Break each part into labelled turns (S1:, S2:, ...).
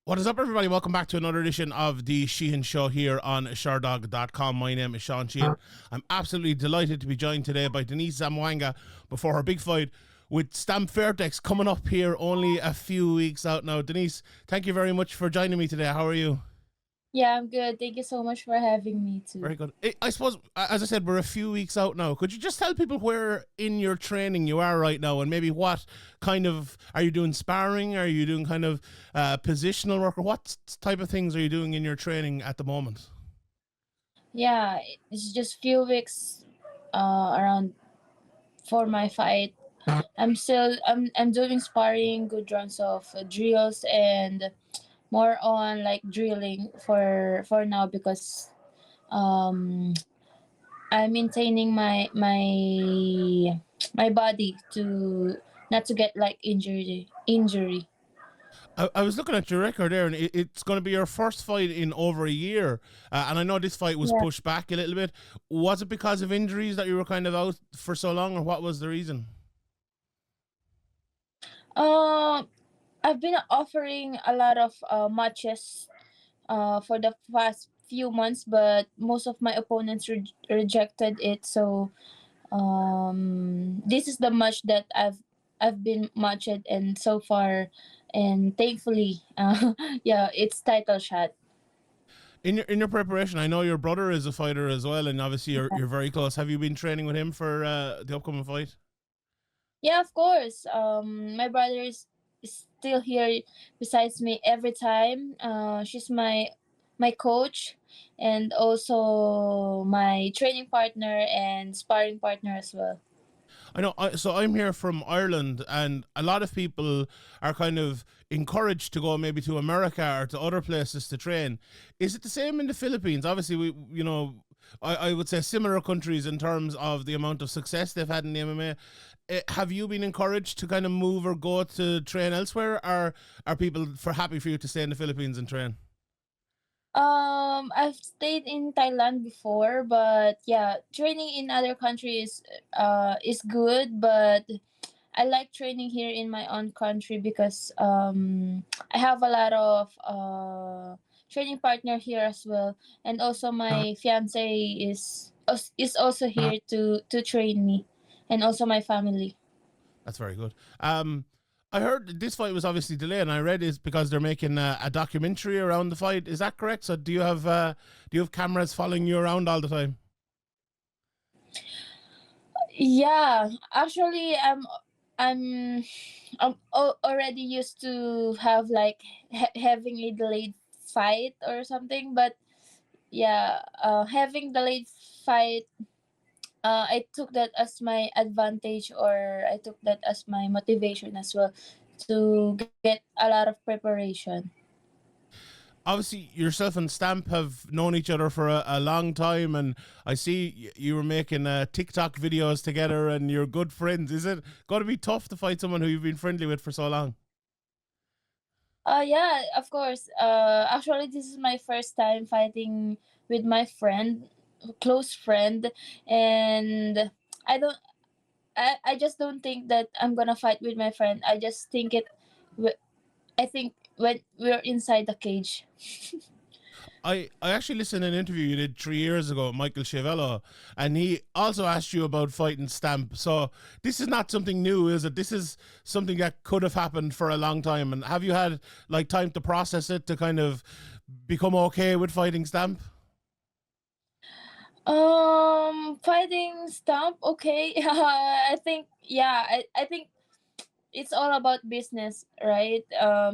S1: What is up, everybody? Welcome back to another edition of the Sheehan Show here on Sherdog.com. My name is Sean Sheehan. I'm absolutely delighted to be joined today by Denice Zamboanga before her big fight with Stamp Fairtex coming up here only a few weeks out now. Denice, thank you very much for joining me today. How are you?
S2: Yeah, I'm good. Thank you so much for having me too.
S1: Very good. I suppose, as I said, we're a few weeks out now. Could you just tell people where in your training you are right now, and maybe what kind of, are you doing sparring? Are you doing kind of positional work, or what type of things are you doing in your training at the moment?
S2: Yeah, it's just few weeks around for my fight. I'm doing sparring, good rounds of drills, and more on like drilling for now because um I'm maintaining my body to not to get like injury.
S1: I was looking at your record there, and it's going to be your first fight in over a year. And I know this fight was
S2: Yeah.
S1: pushed back a little bit. Was it because of injuries that you were kind of out for so long, or what was the reason?
S2: Um, I've been offering a lot of matches for the past few months, but most of my opponents rejected it. So this is the match that I've been matched, and so far, and thankfully, yeah, it's title shot.
S1: In your preparation, I know your brother is a fighter as well, and obviously you're very close. Have you been training with him for the upcoming fight?
S2: Yeah, of course. My brother is still here besides me every time. She's my coach and also my training partner and sparring partner as well.
S1: I know. So I'm here from Ireland, and a lot of people are kind of encouraged to go maybe to America or to other places to train. Is it the same in the Philippines? Obviously, I would say similar countries in terms of the amount of success they've had in the MMA. Have you been encouraged to kind of move or go to train elsewhere, or are people happy for you to stay in the Philippines and train?
S2: I've stayed in Thailand before, but yeah, training in other countries is good, but I like training here in my own country because I have a lot of training partner here as well, and also my fiance is also here to train me, and also my family.
S1: That's very good. I heard this fight was obviously delayed, and I read it's because they're making a documentary around the fight. Is that correct? So do you have cameras following you around all the time?
S2: Yeah, actually, I'm already used to have like having a delayed fight or something, but yeah, having delayed fight, I took that as my advantage, or I took that as my motivation as well to get a lot of preparation.
S1: Obviously, yourself and Stamp have known each other for a long time, and I see you were making TikTok videos together, and you're good friends. Is it going to be tough to fight someone who you've been friendly with for so long?
S2: Yeah, of course. Actually, this is my first time fighting with my friend, close friend, and I don't. I just don't think that I'm gonna fight with my friend. I just think it. I think when we're inside the cage.
S1: I actually listened to an interview you did 3 years ago with Michael Chiavello, and he also asked you about fighting Stamp. So this is not something new, is it? This is something that could have happened for a long time. And have you had like time to process it to kind of become okay with fighting Stamp?
S2: Fighting Stamp. Okay. I think yeah. I think it's all about business, right?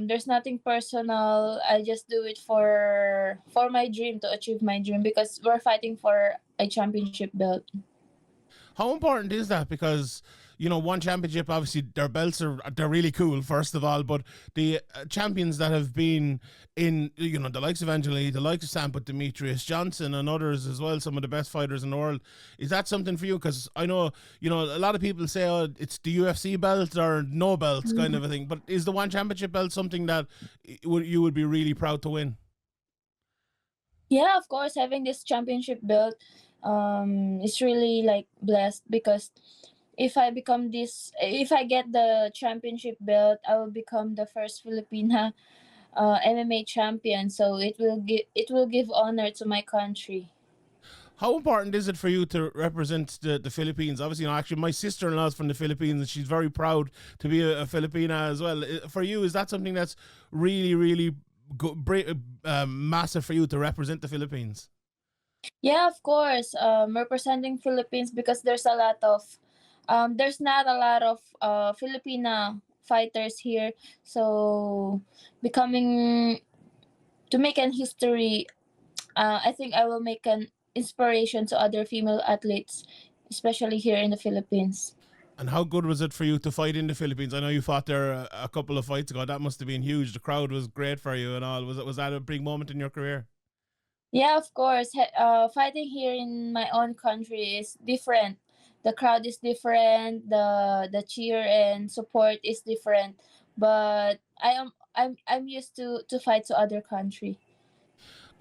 S2: There's nothing personal. I just do it for my dream, to achieve my dream, because we're fighting for a championship belt.
S1: How important is that? Because one championship, obviously, their belts they're really cool. First of all, but the champions that have been in, the likes of Angeli, the likes of Sam, but Demetrius Johnson and others as well, some of the best fighters in the world. Is that something for you? Because I know, a lot of people say, oh, it's the UFC belt or no belts kind of a thing. But is the one championship belt something that you would be really proud to win?
S2: Yeah, of course, having this championship belt, is really like blessed because if I get the championship belt, I will become the first Filipina MMA champion. So it will give honor to my country.
S1: How important is it for you to represent the Philippines? Obviously, actually, my sister-in-law is from the Philippines, and she's very proud to be a Filipina as well. For you, is that something that's really, really massive for you to represent the Philippines?
S2: Yeah, of course. Representing Philippines because there's not a lot of Filipina fighters here. So becoming to make an history, I think I will make an inspiration to other female athletes, especially here in the Philippines.
S1: And how good was it for you to fight in the Philippines? I know you fought there a couple of fights ago. That must have been huge. The crowd was great for you and all. Was that a big moment in your career?
S2: Yeah, of course. Fighting here in my own country is different. The crowd is different. The cheer and support is different. But I'm used to fight to other country.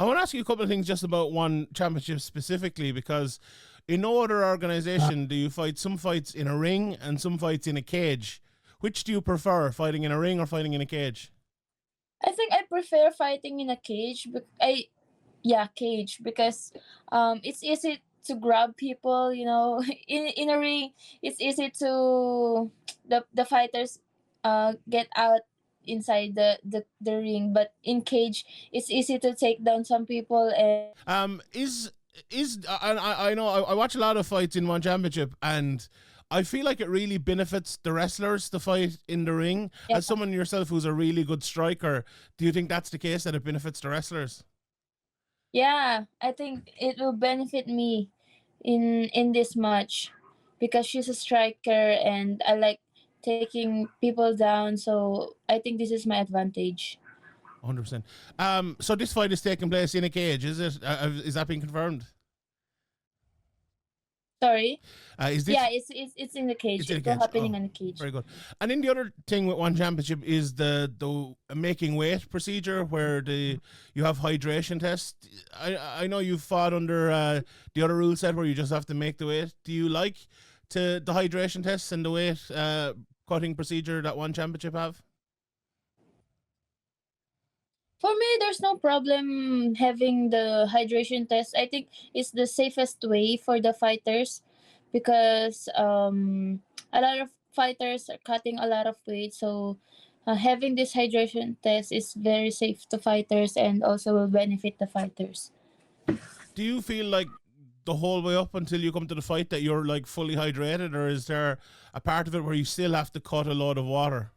S1: I want to ask you a couple of things just about one championship specifically, because in no other organization do you fight some fights in a ring and some fights in a cage. Which do you prefer, fighting in a ring or fighting in a cage?
S2: I think I prefer fighting in a cage. Cage because it's easy to grab people. In a ring, it's easy to the fighters get out inside the ring, but in cage it's easy to take down some people. And
S1: Is I know I watch a lot of fights in one championship, and I feel like it really benefits the wrestlers to fight in the ring.
S2: yeah,
S1: As someone yourself who's a really good striker, do you think that's the case, that it benefits the wrestlers?
S2: yeah, I think it will benefit me in this match because she's a striker and I like taking people down, so I think this is my advantage.
S1: 100%. So this fight is taking place in a cage, is it? Is that being confirmed?
S2: Sorry.
S1: Is this?
S2: Yeah, it's in the cage.
S1: It's in a
S2: It will
S1: cage.
S2: happening
S1: Oh,
S2: in the cage.
S1: very good. And then the other thing with one championship is the making weight procedure, where you have hydration tests. I know you've fought under the other rule set where you just have to make the weight. Do you like the hydration tests and the weight cutting procedure that one championship have?
S2: For me, there's no problem having the hydration test. I think it's the safest way for the fighters because a lot of fighters are cutting a lot of weight. So having this hydration test is very safe to fighters and also will benefit the fighters.
S1: Do you feel like the whole way up until you come to the fight that you're like fully hydrated, or is there a part of it where you still have to cut a lot of water?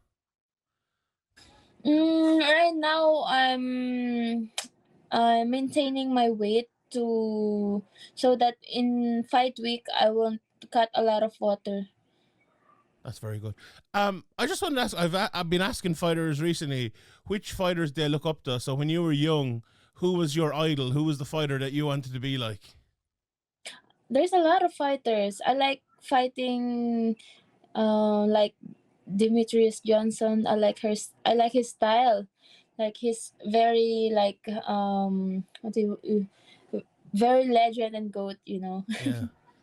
S2: Right now, I'm maintaining my weight to so that in fight week I won't cut a lot of water.
S1: That's very good. I just wanted to ask. I've been asking fighters recently which fighters they look up to. So when you were young, who was your idol? Who was the fighter that you wanted to be like?
S2: There's a lot of fighters. I like fighting, like Demetrius Johnson. I like his style. Like he's very like what do very legend and goat.
S1: Yeah.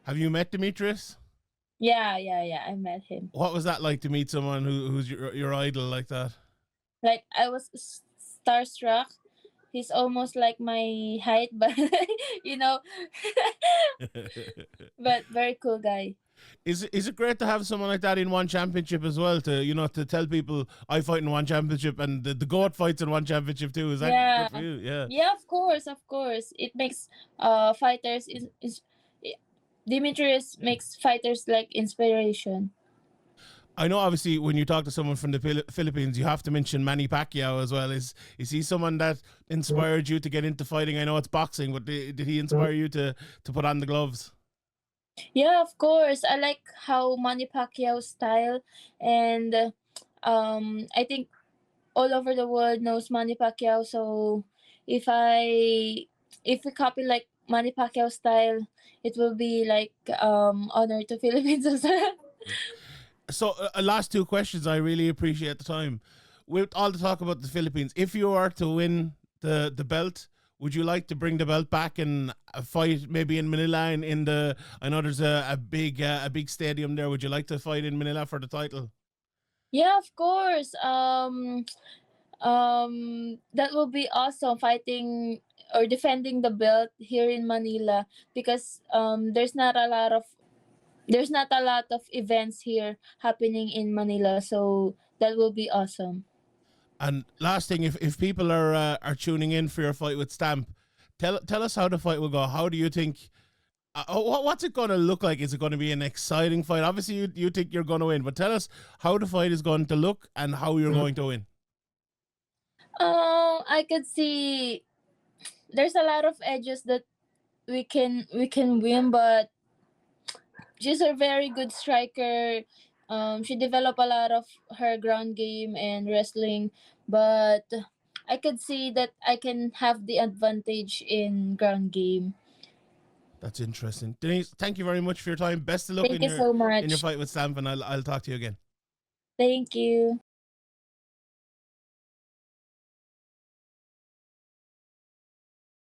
S1: Have you met Demetrius?
S2: Yeah. I met him.
S1: What was that like to meet someone who's your idol like that?
S2: Like I was starstruck. He's almost like my height, but you know, but very cool guy.
S1: Is it great to have someone like that in one championship as well? To tell people I fight in one championship and the goat fights in one championship too. Is that
S2: Yeah,
S1: good for you? Yeah.
S2: yeah, of course. It makes fighters is Demetrius makes fighters like inspiration.
S1: I know, obviously, when you talk to someone from the Philippines, you have to mention Manny Pacquiao as well. Is he someone that inspired you to get into fighting? I know it's boxing, but did he inspire you to put on the gloves?
S2: Yeah, of course. I like how Manny Pacquiao style, and I think all over the world knows Manny Pacquiao. So if I if we copy like Manny Pacquiao style, it will be like honor to Philippines as well.
S1: So, last two questions. I really appreciate the time. With all the talk about the Philippines, if you are to win the belt, would you like to bring the belt back and fight maybe in Manila in the? I know there's a big stadium there. Would you like to fight in Manila for the title?
S2: Yeah, of course. That will be awesome, fighting or defending the belt here in Manila, because there's not a lot of events here happening in Manila, so that will be awesome.
S1: And last thing, if people are tuning in for your fight with Stamp, tell us how the fight will go. How do you think? What's it going to look like? Is it going to be an exciting fight? Obviously, you think you're going to win, but tell us how the fight is going to look and how you're going to win.
S2: I could see there's a lot of edges that we can win, but she's a very good striker. She developed a lot of her ground game and wrestling, but I could see that I can have the advantage in ground game.
S1: That's interesting, Denice. Thank you very much for your time. Best of luck
S2: Thank you so
S1: in your
S2: much.
S1: fight with Stamp, and I'll talk to you again.
S2: Thank you.